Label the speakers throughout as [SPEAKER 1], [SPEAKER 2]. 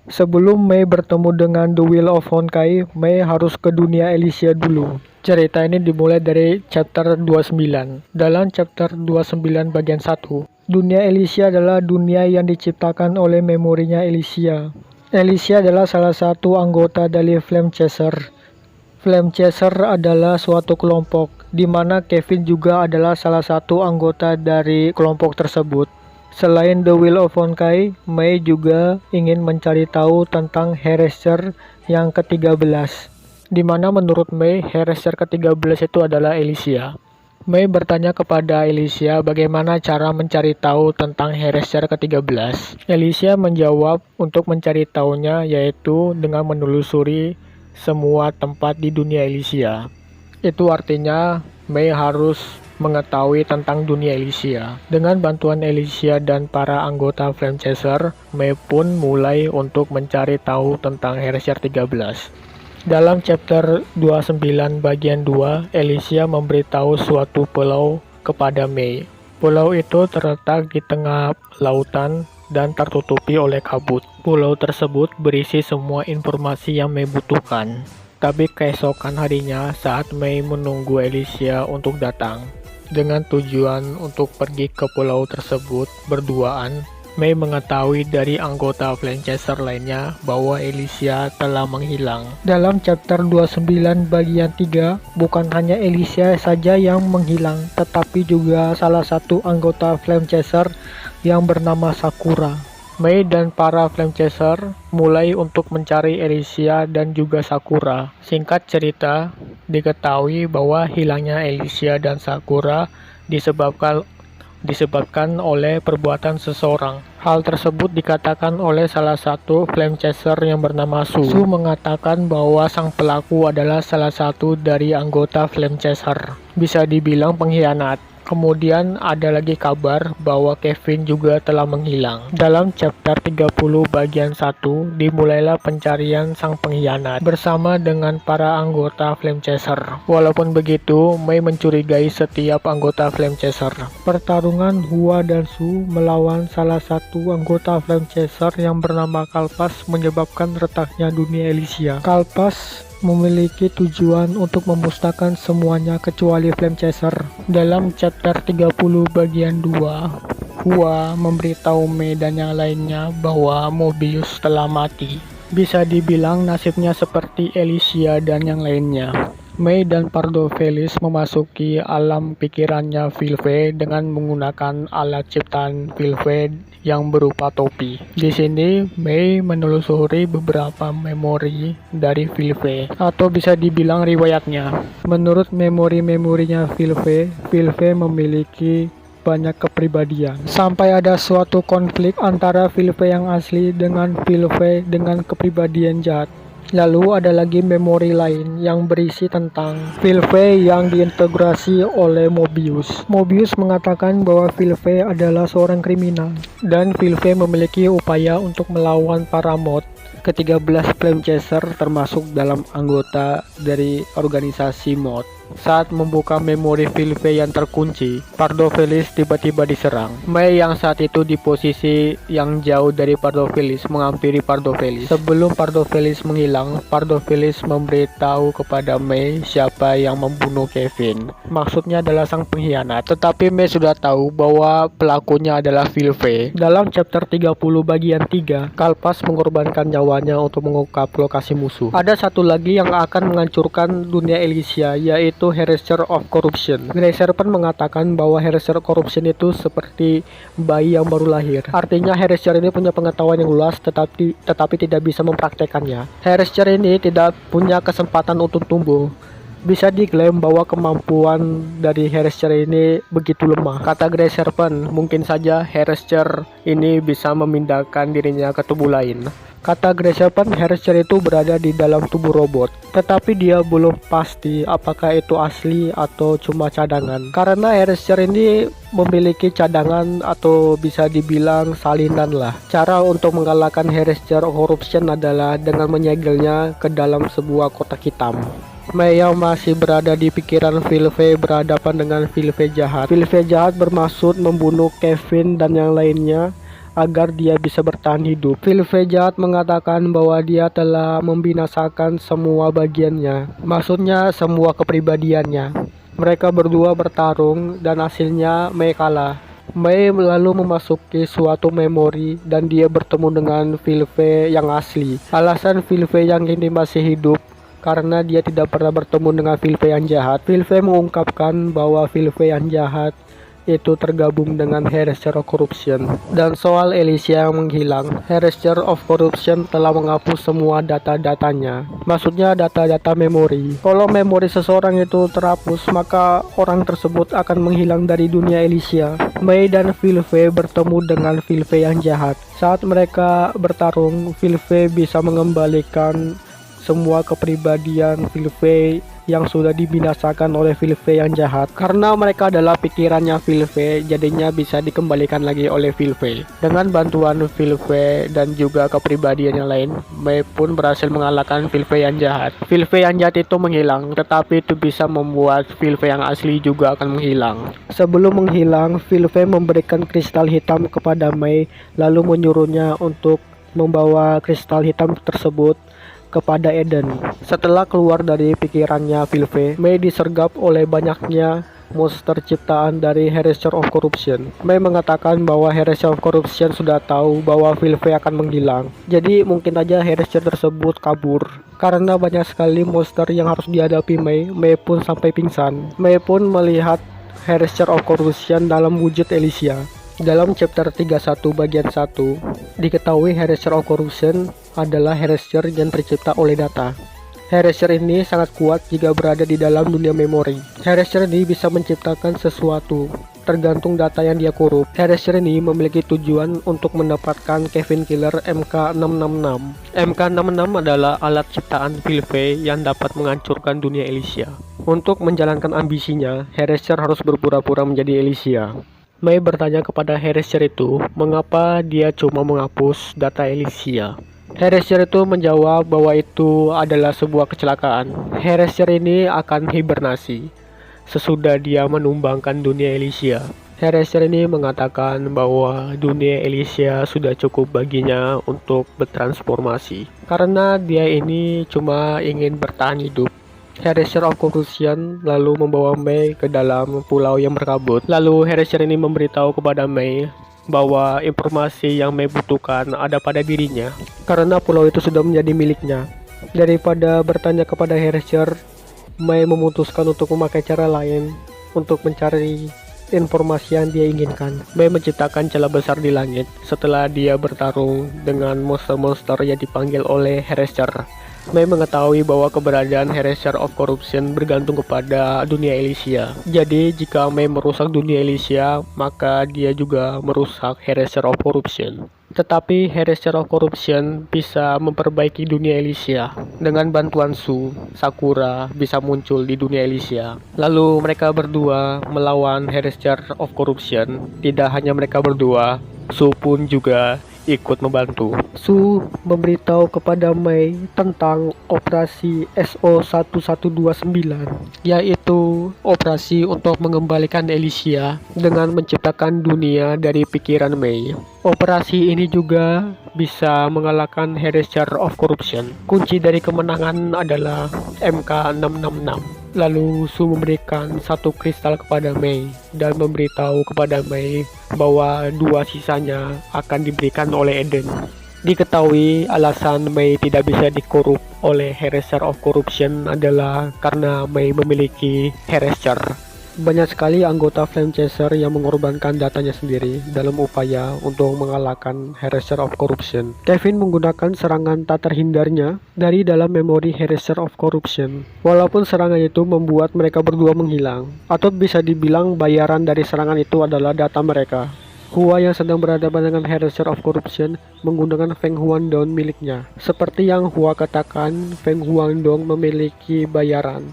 [SPEAKER 1] Sebelum Mei bertemu dengan The Will of Honkai, Mei harus ke dunia Elysia dulu. Cerita ini dimulai dari chapter 29. Dalam chapter 29 bagian 1, dunia Elysia adalah dunia yang diciptakan oleh memorinya Elysia. Elysia adalah salah satu anggota dari Flame Chaser. Flame Chaser adalah suatu kelompok, di mana Kevin juga adalah salah satu anggota dari kelompok tersebut. Selain The Will of Honkai, Mei juga ingin mencari tahu tentang Herresher yang ke-13, di mana menurut Mei, Herresher ke-13 itu adalah Elysia. Mei bertanya kepada Elysia bagaimana cara mencari tahu tentang Herresher ke-13. Elysia menjawab untuk mencari tahunya yaitu dengan menelusuri semua tempat di dunia Elysia. Itu artinya Mei harus mengetahui tentang dunia Elysia. Dengan bantuan Elysia dan para anggota Flame Chaser, Mei pun mulai untuk mencari tahu tentang Herresher 13. Dalam chapter 29 bagian 2, Elysia memberitahu suatu pulau kepada Mei. Pulau itu terletak di tengah lautan dan tertutupi oleh kabut. Pulau tersebut berisi semua informasi yang Mei butuhkan. Tapi keesokan harinya saat Mei menunggu Elysia untuk datang, dengan tujuan untuk pergi ke pulau tersebut berduaan, Mei mengetahui dari anggota Flame Chaser lainnya bahwa Elysia telah menghilang. Dalam chapter 29 bagian 3, bukan hanya Elysia saja yang menghilang, tetapi juga salah satu anggota Flame Chaser yang bernama Sakura. Mei dan para Flame Chaser mulai untuk mencari Elysia dan juga Sakura. Singkat cerita, diketahui bahwa hilangnya Elysia dan Sakura disebabkan oleh perbuatan seseorang. Hal tersebut dikatakan oleh salah satu Flame Chaser yang bernama Su. Su mengatakan bahwa sang pelaku adalah salah satu dari anggota Flame Chaser. Bisa dibilang pengkhianat. Kemudian ada lagi kabar bahwa Kevin juga telah menghilang. Dalam chapter 30 bagian 1, dimulailah pencarian sang pengkhianat bersama dengan para anggota Flame Chaser. Walaupun begitu, Mei mencurigai setiap anggota Flame Chaser. Pertarungan Hua dan Su melawan salah satu anggota Flame Chaser yang bernama Kalpas menyebabkan retaknya dunia Elysia. Kalpas memiliki tujuan untuk memusnahkan semuanya kecuali Flame Chaser. Dalam chapter 30 bagian 2, Hua memberitahu Mei dan yang lainnya bahwa Mobius telah mati. Bisa dibilang nasibnya seperti Elysia dan yang lainnya. Mei dan Pardo Felis memasuki alam pikirannya Vilve dengan menggunakan alat ciptaan Vilve yang berupa topi. Di sini, Mei menelusuri beberapa memori dari Vilve, atau bisa dibilang riwayatnya. Menurut memorinya Vilve, Vilve memiliki banyak kepribadian. Sampai ada suatu konflik antara Vilve yang asli dengan Vilve dengan kepribadian jahat. Lalu ada lagi memori lain yang berisi tentang Vilve yang diintegrasi oleh Mobius. Mobius mengatakan bahwa Vilve adalah seorang kriminal dan Vilve memiliki upaya untuk melawan para mod ke-13 Flame Chaser termasuk dalam anggota dari organisasi mod. Saat membuka memori Vilve yang terkunci, Pardo Felis tiba-tiba diserang. Mei yang saat itu di posisi yang jauh dari Pardo Felis menghampiri Pardo Felis. Sebelum Pardo Felis menghilang, Pardo Felis memberitahu kepada Mei siapa yang membunuh Kevin. Maksudnya adalah sang pengkhianat. Tetapi Mei sudah tahu bahwa pelakunya adalah Vilve. Dalam chapter 30 bagian 3, Kalpas mengorbankan nyawanya untuk mengungkap lokasi musuh. Ada satu lagi yang akan menghancurkan dunia Elysia, yaitu Herresher of Corruption. Gracer pun mengatakan bahwa Herresher Corruption itu seperti bayi yang baru lahir. Artinya Herresher ini punya pengetahuan yang luas tetapi tidak bisa mempraktekannya. Herresher ini tidak punya kesempatan untuk tumbuh. Bisa diklaim bahwa kemampuan dari Herresher ini begitu lemah. Kata Gracer pun, mungkin saja Herresher ini bisa memindahkan dirinya ke tubuh lain. Kata Gracer pun, Herresher itu berada di dalam tubuh robot, tetapi dia belum pasti apakah itu asli atau cuma cadangan. Karena Herresher ini memiliki cadangan atau bisa dibilang salinan lah. Cara untuk mengalahkan Herresher Corruption adalah dengan menyegelnya ke dalam sebuah kotak hitam. Mei yang masih berada di pikiran Vilve berhadapan dengan Vilve jahat. Vilve jahat bermaksud membunuh Kevin dan yang lainnya
[SPEAKER 2] agar dia bisa bertahan hidup. Filve jahat mengatakan bahwa dia telah membinasakan semua bagiannya, maksudnya semua kepribadiannya. Mereka berdua bertarung dan hasilnya Mei kalah. Mei lalu memasuki suatu memori dan dia bertemu dengan Filve yang asli. Alasan Filve yang ini masih hidup karena dia tidak pernah bertemu dengan Filve yang jahat. Filve mengungkapkan bahwa Filve yang jahat itu tergabung dengan Herester of Corruption. Dan soal Elysia yang menghilang, Herester of Corruption telah menghapus semua data-datanya. Maksudnya data-data memori. Kalau memori seseorang itu terhapus, maka orang tersebut akan menghilang dari dunia Elysia. Mei dan Filve bertemu dengan Filve yang jahat. Saat mereka bertarung, Filve bisa mengembalikan semua kepribadian Filve yang sudah dibinasakan oleh Filve yang jahat. Karena mereka adalah pikirannya Filve, jadinya bisa dikembalikan lagi oleh Filve. Dengan bantuan Filve dan juga kepribadian yang lain, Mei pun berhasil mengalahkan Filve yang jahat. Filve yang jahat itu menghilang, tetapi itu bisa membuat Filve yang asli juga akan menghilang. Sebelum menghilang, Filve memberikan kristal hitam kepada Mei, lalu menyuruhnya untuk membawa kristal hitam tersebut kepada Eden. Setelah keluar dari pikirannya Filve, Mei disergap oleh banyaknya monster ciptaan dari Herester of Corruption. Mei mengatakan bahwa Herester of Corruption sudah tahu bahwa Filve akan menghilang. Jadi mungkin aja Herester tersebut kabur. Karena banyak sekali monster yang harus dihadapi Mei, Mei pun sampai pingsan. Mei pun melihat Herester of Corruption dalam wujud Elysia. Dalam chapter 31 bagian 1, diketahui Herester of Corruption adalah Herester yang tercipta oleh data. Herester ini sangat kuat jika berada di dalam dunia memori. Herester ini bisa menciptakan sesuatu, tergantung data yang dia korup. Herester ini memiliki tujuan untuk mendapatkan Kevin Killer MK666. MK66 adalah alat ciptaan Filve yang dapat menghancurkan dunia Elysia. Untuk menjalankan ambisinya, Herester harus berpura-pura menjadi Elysia. Mei bertanya kepada Herester itu, mengapa dia cuma menghapus data Elysia. Herester itu menjawab bahwa itu adalah sebuah kecelakaan. Herester ini akan hibernasi sesudah dia menumbangkan dunia Elysia. Herester ini mengatakan bahwa dunia Elysia sudah cukup baginya untuk bertransformasi, karena dia ini cuma ingin bertahan hidup. Herester of Corruption lalu membawa Mei ke dalam pulau yang berkabut. Lalu Herester ini memberitahu kepada Mei bahwa informasi yang Mei butuhkan ada pada dirinya, karena pulau itu sudah menjadi miliknya. Daripada bertanya kepada Herester, Mei memutuskan untuk memakai cara lain untuk mencari informasi yang dia inginkan. Mei menciptakan celah besar di langit setelah dia bertarung dengan monster-monster yang dipanggil oleh Herester. Mei mengetahui bahwa keberadaan Herester of Corruption bergantung kepada dunia Elysia. Jadi jika Mei merusak dunia Elysia, maka dia juga merusak Herester of Corruption. Tetapi Herester of Corruption bisa memperbaiki dunia Elysia. Dengan bantuan Su, Sakura bisa muncul di dunia Elysia. Lalu mereka berdua melawan Herester of Corruption. Tidak hanya mereka berdua, Su pun juga ikut membantu. Su memberitahu kepada Mei tentang operasi SO1129, yaitu operasi untuk mengembalikan Elysia dengan menciptakan dunia dari pikiran Mei. Operasi ini juga bisa mengalahkan Herester of Corruption. Kunci dari kemenangan adalah MK666. Lalu Su memberikan satu kristal kepada Mei dan memberitahu kepada Mei bahwa dua sisanya akan diberikan oleh Eden. Diketahui alasan Mei tidak bisa dikorup oleh Herester of Corruption adalah karena Mei memiliki Herester. Banyak sekali anggota Flame Chaser yang mengorbankan datanya sendiri dalam upaya untuk mengalahkan Herester of Corruption. Kevin menggunakan serangan tak terhindarnya dari dalam memori Herester of Corruption. Walaupun serangan itu membuat mereka berdua menghilang, atau bisa dibilang bayaran dari serangan itu adalah data mereka. Hua yang sedang berhadapan dengan Herester of Corruption menggunakan Feng Huangdong miliknya. Seperti yang Hua katakan, Feng Huangdong memiliki bayaran,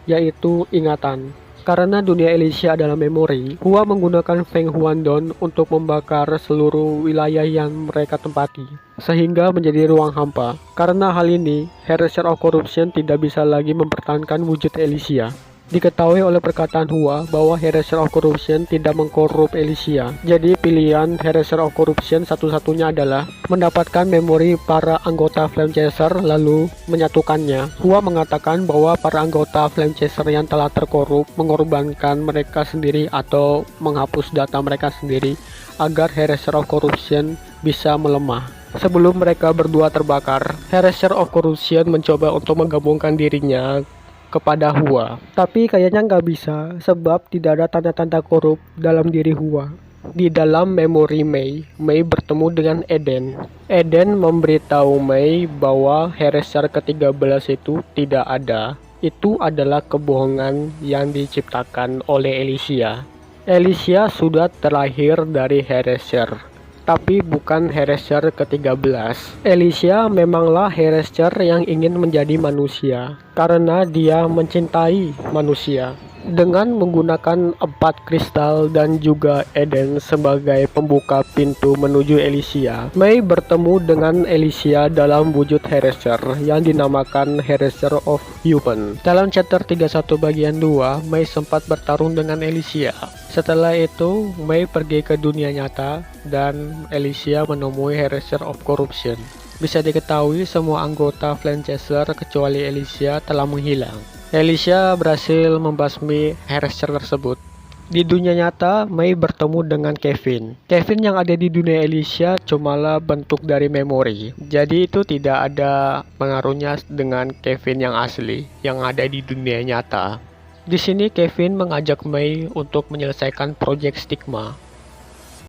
[SPEAKER 2] yaitu ingatan. Karena dunia Elysia adalah memori, Hua menggunakan Feng Huangdong untuk membakar seluruh wilayah yang mereka tempati, sehingga menjadi ruang hampa. Karena hal ini, Herester of Corruption tidak bisa lagi mempertahankan wujud Elysia. Diketahui oleh perkataan Hua bahwa Harasser of Corruption tidak mengkorup Alicia. Jadi pilihan Harasser of Corruption satu-satunya adalah mendapatkan memori para anggota Flame Chaser lalu menyatukannya. Hua mengatakan bahwa para anggota Flame Chaser yang telah terkorup mengorbankan mereka sendiri atau menghapus data mereka sendiri agar Harasser of Corruption bisa melemah. Sebelum mereka berdua terbakar, Harasser of Corruption mencoba untuk menggabungkan dirinya kepada Hua. Tapi kayaknya nggak bisa, sebab tidak ada tanda-tanda korup dalam diri Hua. Di dalam memori Mei, Mei bertemu dengan Eden. Eden memberitahu Mei bahwa Harasser ke-13 itu tidak ada. Itu adalah kebohongan yang diciptakan oleh Alicia. Alicia sudah terlahir dari Harasser, tapi bukan Harasser ke-13. Alicia memanglah Harasser yang ingin menjadi manusia, karena dia mencintai manusia. Dengan menggunakan 4 kristal dan juga Eden sebagai pembuka pintu menuju Alicia, Mei bertemu dengan Alicia dalam wujud Harasser yang dinamakan Harasser of Human. Dalam chapter 31 bagian 2, Mei sempat bertarung dengan Alicia. Setelah itu, Mei pergi ke dunia nyata dan Alicia menemui Harasser of Corruption. Bisa diketahui semua anggota Flame Chaser kecuali Alicia telah menghilang. Alicia berhasil membasmi Harasser tersebut. Di dunia nyata, Mei bertemu dengan Kevin. Kevin yang ada di dunia Alicia cumalah bentuk dari memori. Jadi itu tidak ada pengaruhnya dengan Kevin yang asli, yang ada di dunia nyata. Di sini Kevin mengajak Mei untuk menyelesaikan proyek Stigma.